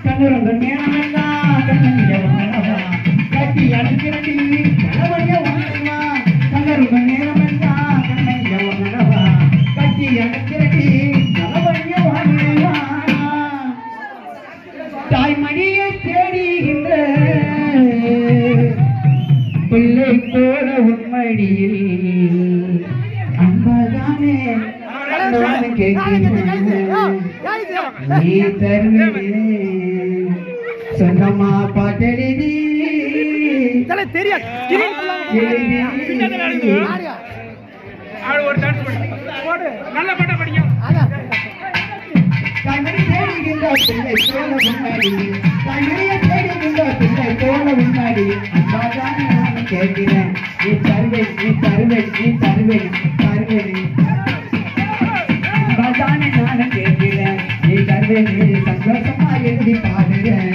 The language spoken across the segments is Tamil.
கண்ணுரங்க நேரமெல்லாம் கண்ணங்க வாழவா கட்டி அடிக்கிறடி கணவனைய வாழவா கண்ணுரங்க நேரமெல்லாம் கண்ணங்க வாழவா கட்டி அடிக்கிறடி கணவனைய வாழவா தாய்மணியை தேடுகின்ற பிள்ளை போல உண்மடியில் அம்மாதானே நீ தருவே சொன்னமா பாட்டெழுதி தங்கடி தேடுகின்ற பிள்ளை போல உண்மடி தங்கடியை தேடுகின்ற பிள்ளை போல உண்மடி அம்மாதானே நான் கேட்கிறேன் நீ தருவே நீ தருவே நீ தருவே தருவே அம்மாதானே நான் கேட்கிறேன் நீ தருவே நீ சந்தோஷமா எழுதி பாடுறேன்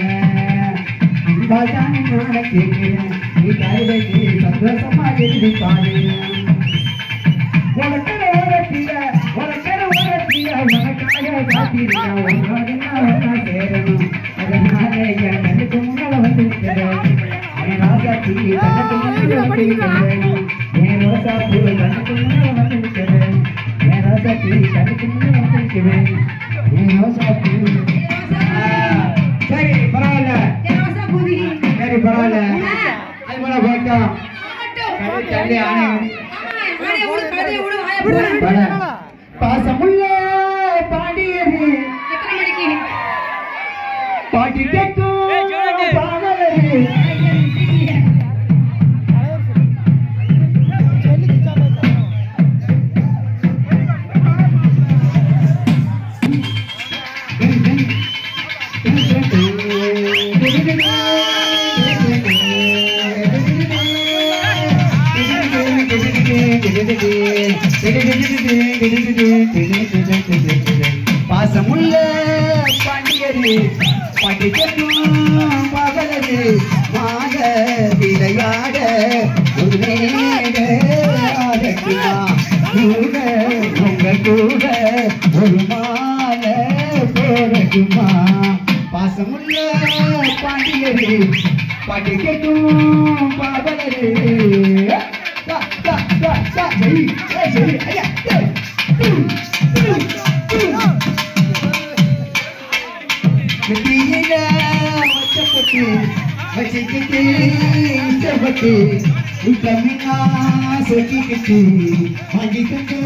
அம்மாதானே நான் கேட்கிறேன் நீ தருவே நீ சந்தோஷமா எழுதி பாடுறேன் உனக்கென ஓரத்திய உனக்காக காத்திருக்கா ஒன்னா சேரணும் அதனால என் கண்ணுக்கு முன்னால வந்து என் ராசாத்தி கண்ணுக்கு முன்னால வந்து என் ரோசாப்பூ கண்ணுக்கு முன்னால வந்து என் ராசாத்தி கண்ணுக்கு முன்னால வந்து என் ரோசாப்பூ சரி பரவாயில்ல சரி பரவாயில்ல அது போல போட்டோம் தள்ளி ஆணை பாசமுள்ள பாடியது பாட்டி கேட்கும் பாடலது பாசமுள்ள பாண்டியது பாட்டிக்கும் பகலது மாக விளையாட ஒரு நேரமா கூட உங்க கூட ஒரு மாலை போடட்டுமா பாசமுள்ள பாண்டியது பாட்டிக்கும் பகலது வச்சுக்கிட்டு இஷ்டப்பட்டு உத்தமினா சொக்கிக்கிட்டு வாங்கிக்கிட்டு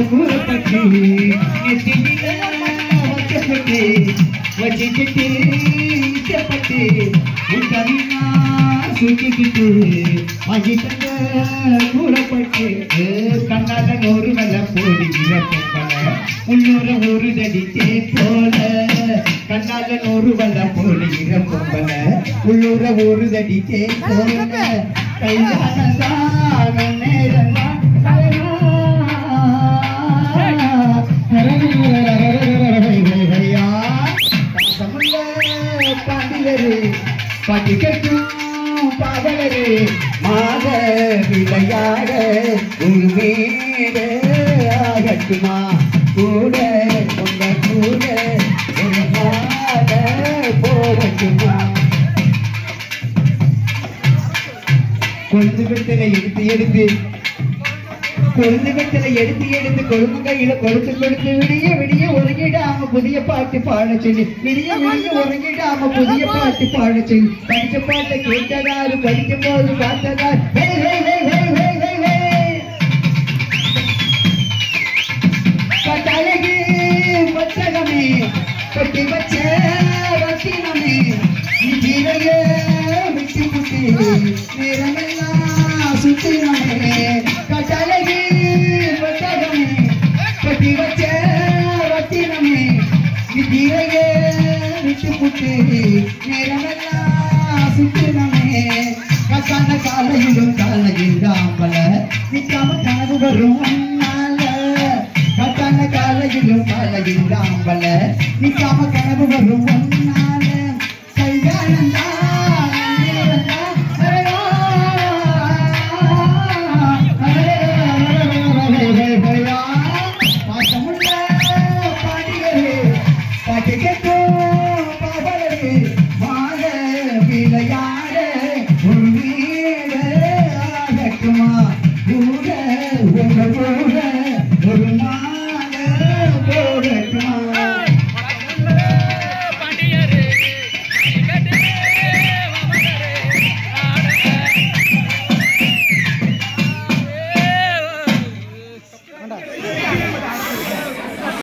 கூறப்பட்டு வச்சப்பட்டு வச்சுக்கிட்டு இஷ்டப்பட்டு உத்தமினா சொக்கிக்கிட்டு வாங்கிக்கிட்டு கூறப்பட்டு கண்ணால ஒரு வெள்ள போடுகிற பொம்பளை உள்ளூர ஒரு தடித்தே போல கண்ணால நூறு வெள்ள போடுகிற பொம்பளை உள்ளூர ஒரு தடித்தே போல கையானதான் நேரம்தான் பாண்டியரு பாட்டி கட்டும் பாடலரு மாக விளையாட ஒரு மேட ஆகட்டுமா கூட உங்க கூட ஒரு மாட போகட்டுமா கொழுந்து வெத்தலை எடுத்து கொழுந்து கையில கொடுத்து விடிய ஒருங்கிடாம புதிய பாட்டு பாட சொல்லி விடிய ஒருங்கிடாம புதிய பாட்டு பாட சொல்லி படிச்ச பாட்டை கேட்டதாரு படிக்கும் போது பார்த்ததார் கட்டழகு புத்தகமே கொட்டி வச்ச ரத்தினமே ஜீவைய விட்டு புட்டு நேரமெல்லாம் சுத்தினமே கட்டழகு புத்தகமே கொட்டி வச்ச ரத்தினமே ஜீவைய விட்டு புட்டு நேரமெல்லாம் சுத்தினமே கட்டான காலையிலும் காலையில்லாமல நிக்காம கனவு வரும் கட்டான காலையிலும் காலையில்லாமல நிக்காம கனவு வரும் ஒன்னால கல்யாணம் பாசமுள்ள பாடியரு பாட்டு கேட்கும்